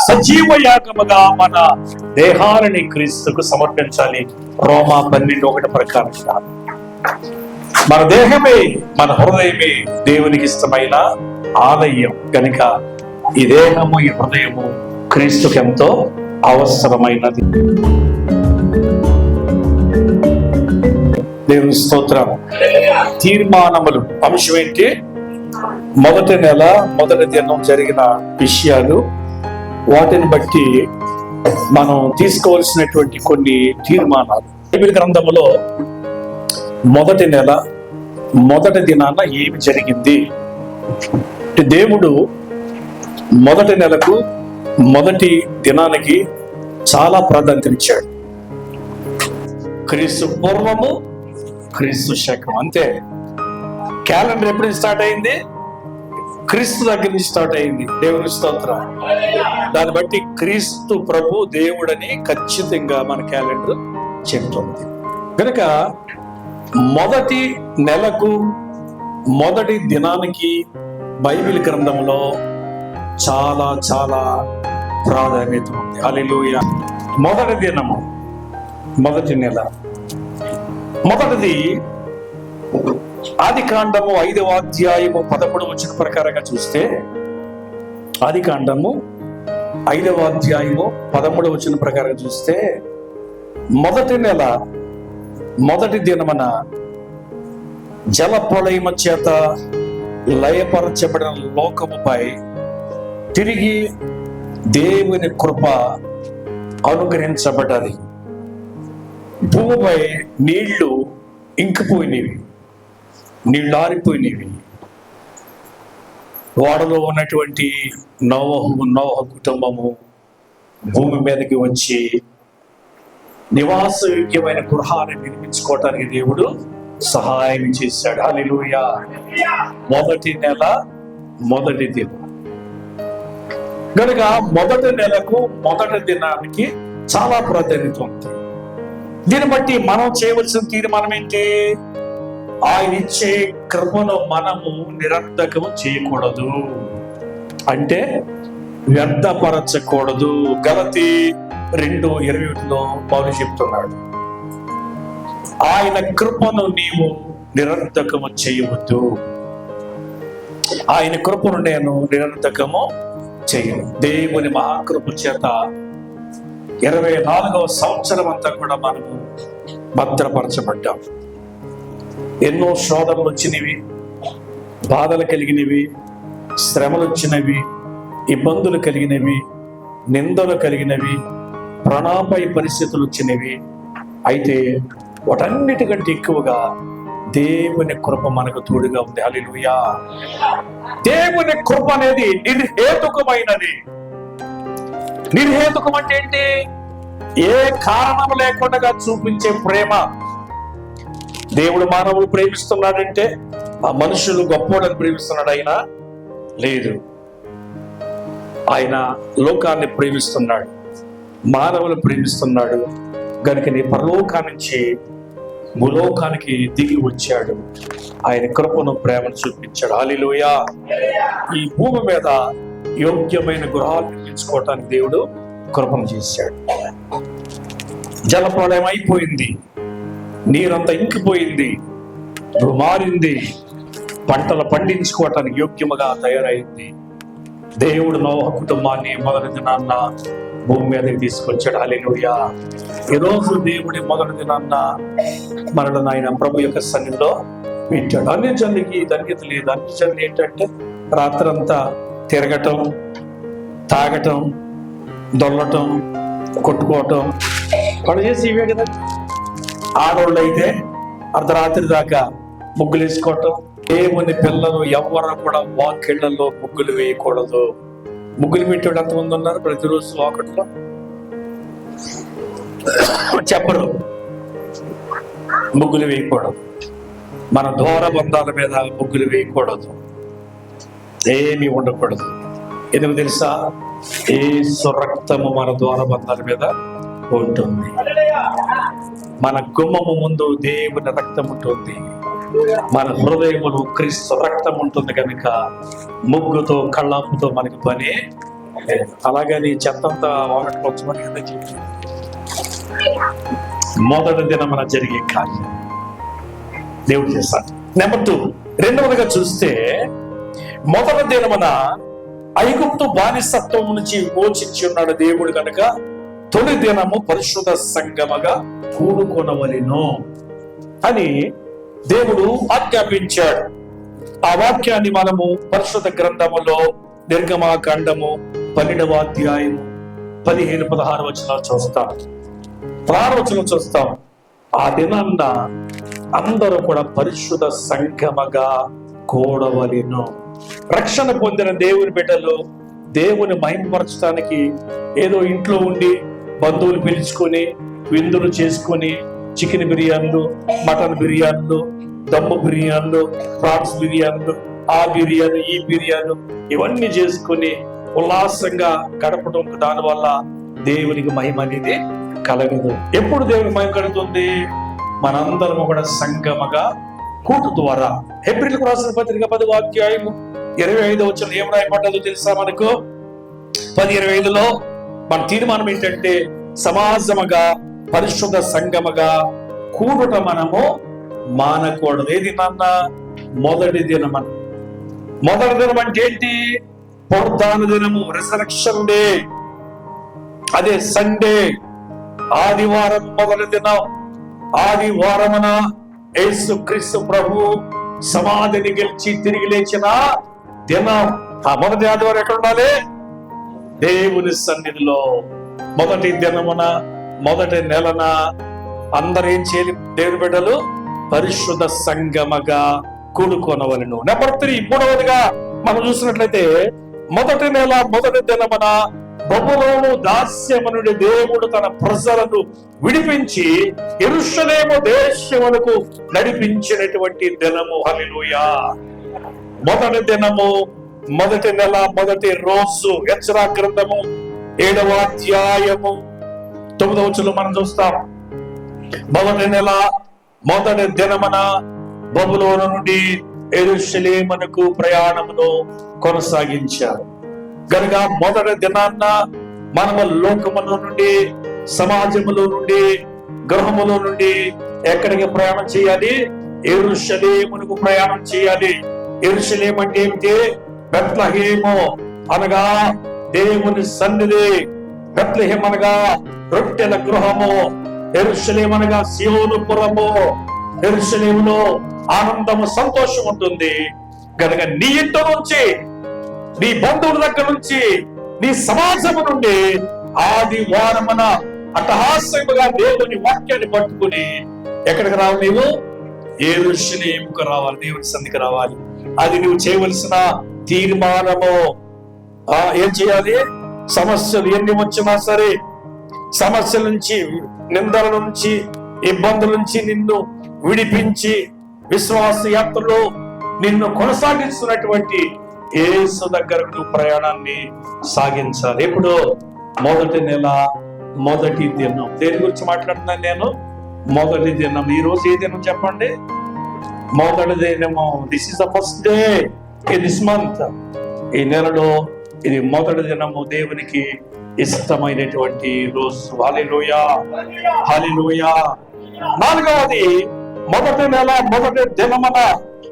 సజీవ యాగముగా మన దేహాలని క్రీస్తుకు సమర్పించాలి. రోమా 12:1 ప్రకారంగా మన దేహమే, మన హృదయమే దేవునికి ఇష్టమైన ఆలయం కనుక ఈ దేహము, ఈ హృదయము క్రీస్తుకు ఎంతో అవసరమైనది. దేవుని స్తోత్రం. తీర్మానములు అంశం ఏంటి? మొదటి నెల మొదటి దినం జరిగిన విషయాలు, వాటిని బట్టి మనం తీసుకోవాల్సినటువంటి కొన్ని తీర్మానాలు. బైబిల్ గ్రంథములో మొదటి నెల మొదటి దినాన ఏమి జరిగింది? దేవుడు మొదటి నెలకు మొదటి దినానికి చాలా ప్రాధాన్యతనిచ్చాడు. క్రీస్తు పూర్వము, క్రీస్తు శకం, అంతే. క్యాలెండర్ ఎప్పుడు స్టార్ట్ అయింది? క్రీస్తు దగ్గర నుంచి స్టార్ట్ అయింది. దేవుని స్తోత్రం. దాన్ని బట్టి క్రీస్తు ప్రభు దేవుడని ఖచ్చితంగా మన క్యాలెండర్ చెప్తుంది. కనుక మొదటి నెలకు మొదటి దినానికి బైబిల్ గ్రంథంలో చాలా చాలా ప్రాధాన్యత ఉంది. హల్లెలూయా. మొదటి దినము, మొదటి నెల, మొదటిది ఆదికాండము 5వ అధ్యాయము 13వ వచనం ప్రకారంగా చూస్తే, ఆదికాండము 5వ అధ్యాయము 13వ వచనం ప్రకారంగా చూస్తే, మొదటి నెల మొదటి దినమున జల ప్రళయము చేత లయపరచబడిన లోకముపై తిరిగి దేవుని కృప అనుగ్రహించబడ్డది. భూమిపై నీళ్లు ఇంకిపోయినవి, నీళ్లు ఆరిపోయినవి. వాడలో ఉన్నటువంటి నోవహు కుటుంబము భూమి మీదకి వచ్చి నివాసయోగ్యమైన గృహాన్ని నిర్మించుకోవటానికి దేవుడు సహాయం చేశాడు. హల్లెలూయా. మొదటి నెల మొదటి దినం కనుక మొదటి నెలకు మొదటి దినానికి చాలా ప్రాధాన్యత ఉంది. దీన్ని బట్టి మనం చేయవలసిన తీర్మానం ఏంటి? ఆయన ఇచ్చే కృపను మనము నిరర్ధకము చేయకూడదు, అంటే వ్యర్థపరచకూడదు. గలతీ 2:21 పౌలు చెప్తున్నాడు, ఆయన కృపను నీవు నిరర్ధకము చేయవద్దు. ఆయన కృపను నేను నిరర్ధకము చేయను. దేవుని మహాకృప చేత 24వ సంవత్సరం అంతా కూడా మనము భద్రపరచబడ్డాం. ఎన్నో శోధనలు వచ్చినవి, బాధలు కలిగినవి, శ్రమలు వచ్చినవి, ఇబ్బందులు కలిగినవి, నిందలు కలిగినవి, ప్రాణాపాయ పరిస్థితులు వచ్చినవి. అయితే వాటన్నిటికంటే ఎక్కువగా దేవుని కృప మనకు తోడుగా ఉంది. హల్లెలూయా. దేవుని కృప అనేది నిర్హేతుకమైనది. నిర్హేతుకం అంటే ఏంటి? ఏ కారణం లేకుండా చూపించే ప్రేమ. దేవుడు మానవులు ప్రేమిస్తున్నాడంటే ఆ మనుషులు గొప్పోడని ప్రేమిస్తున్నాడు ఆయన? లేదు. ఆయన లోకాన్ని ప్రేమిస్తున్నాడు, మానవులు ప్రేమిస్తున్నాడు. గనుకని పరలోకాన్ని నుంచి భూలోకానికి దిగి వచ్చాడు. ఆయన కృపను, ప్రేమను చూపించాడు. హల్లెలూయా. ఈ భూమి మీద యోగ్యమైన గృహాలు నిర్మించుకోవటానికి దేవుడు కృపను చేశాడు. జలప్రళయం అయిపోయింది, నీరంతా ఇంకిపోయింది, మారింది, పంటలు పండించుకోవటానికి యోగ్యముగా తయారైంది. దేవుడు నోవహు కుటుంబాన్ని మొదటి దినాన్న భూమి మీదకి తీసుకొచ్చాడు. హల్లెలూయా. ఈరోజు దేవుడి మొదటి దినాన్న మనల్ని ఆయన ప్రభు యొక్క సన్నిధిలో పెట్టాడు. అన్ని జనులకి ధన్యత లేదు. అన్ని జనులు ఏంటంటే రాత్రంతా తిరగటం, తాగటం, దొల్లటం, కొట్టుకోవటం, వాళ్ళు చేసి ఇవే కదా. ఆడవాళ్ళు అయితే అర్ధరాత్రి దాకా ముగ్గులు వేసుకోవటం. దేవుని పిల్లలు ఎవరు కూడా వాకిళ్లలో ముగ్గులు వేయకూడదు. ముగ్గులు పెట్టేవాడు ఎంతమంది ఉన్నారు? ప్రతిరోజు వాకట్లో చెప్పరు. ముగ్గులు వేయకూడదు. మన ద్వార బంధాల మీద ముగ్గులు వేయకూడదు. ఏమీ ఉండకూడదు. ఎందుకు తెలుసా? యేసు రక్తము మన ద్వార బంధాల మీద ఉంటుంది. మన గుమ్మము ముందు దేవుని రక్తం ఉంటుంది. మన హృదయములో క్రీస్తు రక్తం ఉంటుంది కనుక ముగ్గుతో కళ్ళాపుతో మనకి పని అలాగని చెత్తంతా వాగట్టుకోవచ్చమని ఎందుకు చెప్పి మొదటి దినమున జరిగే కార్యం దేవుడు చేస్తాడు. నెంబర్ 2, రెండవదిగా చూస్తే మొదటి దినమున ఐగుప్తు బానిసత్వం నుంచి విమోచించి ఉన్నాడు దేవుడు కనుక తొలి దినము పరిశుద్ధ సంగమగా కూడుకొనవలెను అని దేవుడు ఆజ్ఞాపించాడు. ఆ వాక్యాన్ని మనము పరిశుద్ధ గ్రంథములో నిర్గమాకాండము 12వ అధ్యాయము 15-16 వచనాలు చూస్తాం. 16 వచనం చూస్తాం. ఆ దినాన్న అందరూ కూడా పరిశుద్ధ సంగమగా కూడవలెను. రక్షణ పొందిన దేవుని బిడ్డలు దేవుని మహిమపరచడానికి ఏదో ఇంట్లో ఉండి బంధువులు పిలుచుకొని విందులు చేసుకొని చికెన్ బిర్యానీలు, మటన్ బిర్యానీలు, దమ్ము బిర్యానీలు, ప్రాన్స్ బిర్యానీలు, ఆ బిర్యానీ ఈ బిర్యానీ ఇవన్నీ చేసుకుని ఉల్లాసంగా గడపడం, దానివల్ల దేవునికి మహిమ అనేది కలగదు. ఎప్పుడు దేవుని మహిమ కలుగుతుంది? మనందరం కూడా సంగమగా కూటు ద్వారా. హెబ్రీయులకు రాసిన పత్రిక 10వ అధ్యాయము 25వ వచనం ఏం రాయబడ్డదో తెలుసా మనకు? 10:25లో మన తీర్మానం ఏంటంటే సమాజముగా పరిశుద్ధ సంగమగా కూడుట మనము మానకూడదు. ఏది నాన్న? మొదటి దినం. మొదటి దినం అంటే ఏంటి? పునరుద్ధాన దినము, రిజరెక్షన్ డే. అదే సండే, ఆదివారం మొదటి దినం. ఆదివారమున యేసుక్రీస్తు ప్రభు సమాధిని గెలిచి తిరిగి లేచిన దినం. ఆ మొదటి ఆదివారం ఎక్కడ ఉండాలి? దేవుని సన్నిధిలో. మొదటి దినమున మొదటి నెలన అందరూ ఏం చేయాలి? దేవుని బిడ్డలు పరిశుద్ధ సంగమగా కూడుకొనవలెను. నెంబర్ 3, మూడవదిగా మనం చూసినట్లయితే మొదటి నెల మొదటి దినమున బబులోను దాస్యము నుండి దేవుడు తన ప్రజలను విడిపించి యెరూషలేము దేశమునకు నడిపించినటువంటి దినము. హల్లెలూయా. మొదటి దినము, మొదటి నెల, మొదటి రోజు. ఎజ్రా గ్రంథము 7వ అధ్యాయము 9వ వచనంలో మనం చూస్తాం. మొదటి నెల మొదటి దినమున బబులోను నుండి యెరూషలేమునకు ప్రయాణమును కొనసాగించారు గనుక మొదటి దినాన్న మనము లోకములో నుండి, సమాజములో నుండి, గృహములో నుండి ఎక్కడికి ప్రయాణం చేయాలి? యెరూషలేమునకు ప్రయాణం చేయాలి. యెరూషలేము అంటే ఏమిటి? బెత్లెహేము అనగా దేవుని సన్నిధి. బెత్లెహేము అనగా రొట్టెల గృహము. యెరూషలేము అనగా సీయోను పురము. యెరూషలేములో ఆనందము, సంతోషం ఉంటుంది కనుక నీ ఇంటి నుంచి, నీ బంధువుల దగ్గర నుంచి, నీ సమాజము నుండి ఆదివారమున అట్టహాస్యముగా దేవుని వాక్యాన్ని పట్టుకుని ఎక్కడికి రావు? నీవు యెరూషలేముకు రావాలి, దేవుని సన్నిధికి రావాలి. అది నువ్వు చేయవలసిన తీర్మానము. ఏం చేయాలి? సమస్యలు ఎన్ని వచ్చినా సరే, సమస్యల నుంచి, నిందల నుంచి, ఇబ్బందుల నుంచి నిన్ను విడిపించి విశ్వాస యాత్రలో నిన్ను కొనసాగిస్తున్నటువంటి యేసు దగ్గరకు నువ్వు ప్రయాణాన్ని సాగించాలి. ఎప్పుడు? మొదటి నెల మొదటి దినం. దేని గురించి మాట్లాడుతున్నాను నేను? మొదటి దినం. ఈ రోజు ఏ దినం చెప్పండి? మొదటి దినము. This is the first day in this month. ఈ నెలలో ఇది మొదటి దినము, దేవునికి ఇష్టమైనటువంటి రోజు. హల్లెలూయా, హల్లెలూయా. 4వది, మొదటి నెల మొదటి దినమున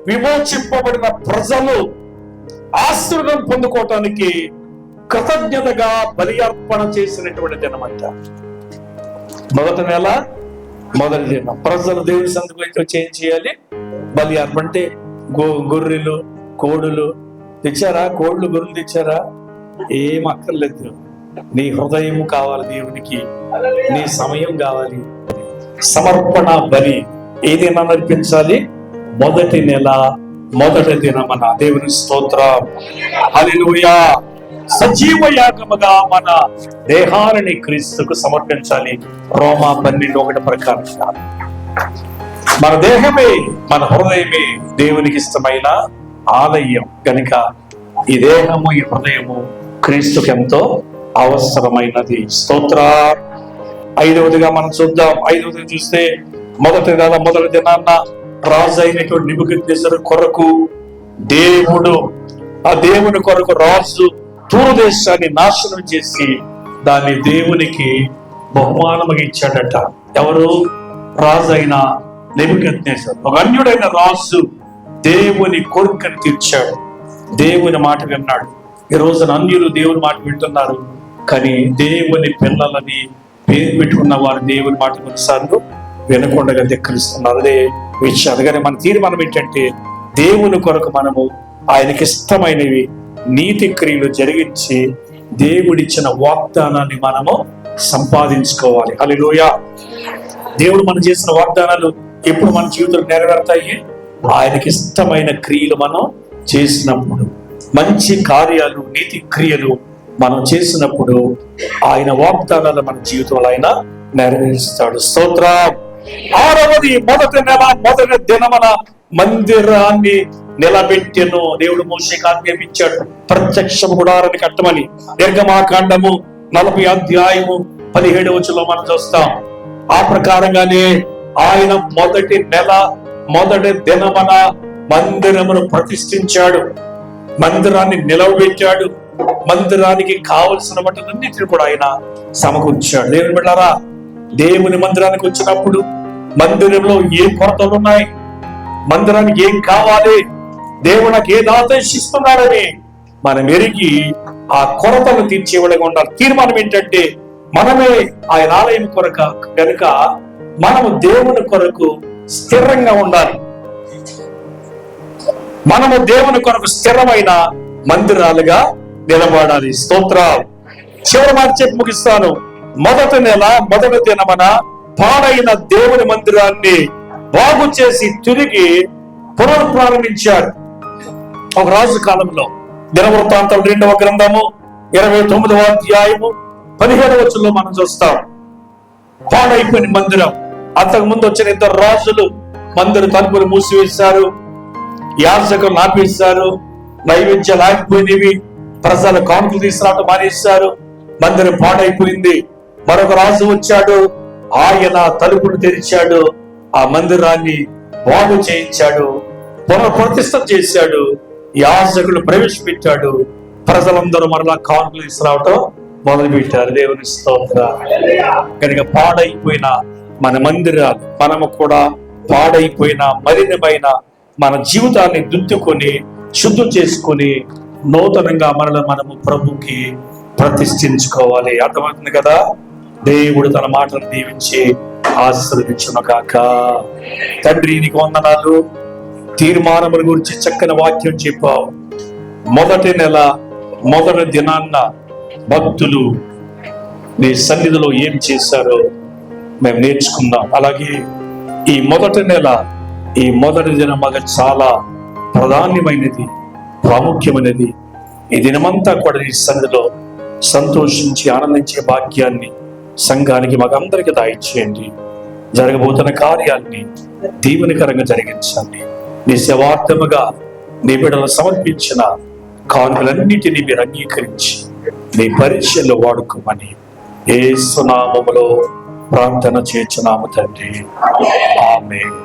విమోచింపబడిన ప్రజలు ఆశీర్వాదం పొందుకోవటానికి కృతజ్ఞతగా బలి అర్పణ చేసినటువంటి దినమంట. మొదటి నెల మొదటి దినం ప్రజలు దేవుని సన్నిధిలో చేయాలి బలి అర్పణ. అంటే గొర్రెలు, కోడులు తెచ్చారా? కోళ్ళు, గొర్రెలు తెచ్చారా? ఏం అక్కర్లేదు. నీ హృదయం కావాలి దేవునికి, నీ సమయం కావాలి. సమర్పణ బలి ఏదైనా నడిపించాలి. మొదటి నెల మొదటి దినమన దేవుని స్తోత్రం. హల్లెలూయా. సజీవ యాగముగా మన దేహాలని క్రీస్తుకు సమర్పించాలి. రోమా 12:1 ప్రకారంగా మన దేహమే, మన హృదయమే దేవునికి ఇష్టమైన ఆలయం కనుక ఈ దేహము, ఈ హృదయము క్రీస్తుకి ఎంతో అవసరమైనది. స్తోత్ర. 5వదిగా మనం చూద్దాం. 5వది చూస్తే మొదటి నెల మొదటి దినాన్న రాజు అయినటువంటి నెబుకద్నెజరు కొరకు దేవుడు, ఆ దేవుని కొరకు రాజు తూరు దేశాన్ని నాశనం చేసి దాన్ని దేవునికి బహుమానముగా ఇచ్చాడట. ఎవరు? రాజు అయిన నెబుకద్నెజరు. ఒక అన్యుడైన రాజు దేవుని కోరికను తీర్చాడు, దేవుని మాట విన్నాడు. ఈ రోజున అన్యులు దేవుని మాట వింటున్నారు, కానీ దేవుని పిల్లలని పేరు పెట్టుకున్న వారు దేవుని మాట కొన్నిసార్లు వినకుండా ధిక్కరిస్తున్నారు. అదే విషయాలు. కానీ మన తీర్మానం ఏంటంటే దేవుని కొరకు మనము ఆయనకి ఇష్టమైనవి నీతి క్రియలు జరిగించి దేవుడిచ్చిన వాగ్దానాన్ని మనము సంపాదించుకోవాలి. హల్లెలూయా. దేవుడు మనం చేసిన వాగ్దానాలు ఎప్పుడు మన జీవితంలో నెరవేరుతాయి? ఆయనకి ఇష్టమైన క్రియలు మనం చేసినప్పుడు, మంచి కార్యాలు, నీతి క్రియలు మనం చేసినప్పుడు ఆయన వాగ్దానాలు మన జీవితంలో ఆయన నెరవేరుస్తాడు. స్తోత్రం. 6వది, మొదటి నెల మొదటి దినమున మందిరాన్ని నిలబెట్టెను. దేవుడు మోషేకి ఆజ్ఞాపించాడు ప్రత్యక్ష గుడారాన్ని కట్టమని. నిర్గమాకాండము 40 అధ్యాయము 17వ వచనంలో మనం చూస్తాం. ఆ ప్రకారంగానే ఆయన మొదటి నెల మొదటి దినమున మందిరమును ప్రతిష్ఠించాడు, మందిరాన్ని నిలవబెట్టాడు, మందిరానికి కావలసిన వాటినన్నిటిని కూడా ఆయన సమకూర్చాడు. దేవుని బిడ్డలారా, దేవుని మందిరానికి వచ్చినప్పుడు మందిరంలో ఏ కొరతలు ఉన్నాయి, మందిరానికి ఏం కావాలి, దేవుడు నాకు ఏది ఆదేశిస్తున్నాడని మనం ఎరిగి ఆ కొరతను తీర్చేవాడిగా ఉండాలి. తీర్మానం ఏంటంటే మనమే ఆయన ఆలయం కొరకు కనుక మనము దేవుని కొరకు స్థిరంగా ఉండాలి. మనము దేవుని కొరకు స్థిరమైన మందిరాలుగా నిలబడాలి. స్తోత్రాలు. చివరి మాట చెప్పి ముగిస్తాను. మొదటి నెల మొదటి దినమున పాడైన దేవుని మందిరాన్ని బాగు చేసి తిరిగి పునఃప్రారంభించాడు. ఒక రాజు కాలంలో దినవృత్తాంతం 2వ గ్రంథము 29వ అధ్యాయము 17వ వచనంలో మనం చూస్తాం. పాడైపోయిన మందిరం. అంతకు ముందు వచ్చిన 2 రాజులు మందిర తలుపులు మూసివేశారు, యాజకులు ఆపేశారు, నైవేద్యాలు ఆగిపోయినవి, ప్రజల కానుకలు తీసుకురావడం మానేశారు, మందిరం పాడైపోయింది. మరొక రాజు వచ్చాడు, ఆయన తలుపులు తెరిచాడు, ఆ మందిరాన్ని బాగు చేయించాడు, పునఃప్రతిష్ఠ చేశాడు, యాజకులు ప్రవేశపెట్టాడు, ప్రజలందరూ మరలా కానుకలు తీసుకురావటం మొదలుపెట్టారు. దేవుని స్తోత్రం. కనుక పాడైపోయిన మన మందిరాలు, మనము కూడా పాడైపోయిన మలినమైన మన జీవితాన్ని దిద్దుకొని శుద్ధి చేసుకొని నూతనంగా మనము ప్రభుకి ప్రతిష్ఠించుకోవాలి. అర్థమవుతుంది కదా? దేవుడు తన మాటను దీవించి ఆశీర్వదించును గాక. తండ్రి, నీకు వందనాలు. తీర్మానముల గురించి చక్కని వాక్యం చెప్పావు. మొదటి నెల మొదటి దినాన్న భక్తులు నీ సన్నిధిలో ఏం చేశారో మేము నేర్చుకుందాం. అలాగే ఈ మొదటి నెల, ఈ మొదటి దినం మాకు చాలా ప్రధానమైనది, ప్రాముఖ్యమైనది. ఈ దినమంతా కూడా నీ సన్నిధిలో సంతోషించి ఆనందించే భాగ్యాన్ని సంఘానికి మాకందరికి దయచేయండి. జరగబోతున్న కార్యాన్ని దీవెనకరంగా జరిగించండి. నీ సేవార్థముగా నీ బిడ్డలు సమర్పించిన కానుకలన్నిటినీ మీరు అంగీకరించి నీ పరీక్షల్లో వాడుకోమని యేసు నామములో ప్రార్థన చేస్తున్నాము తండ్రి. ఆమేన్.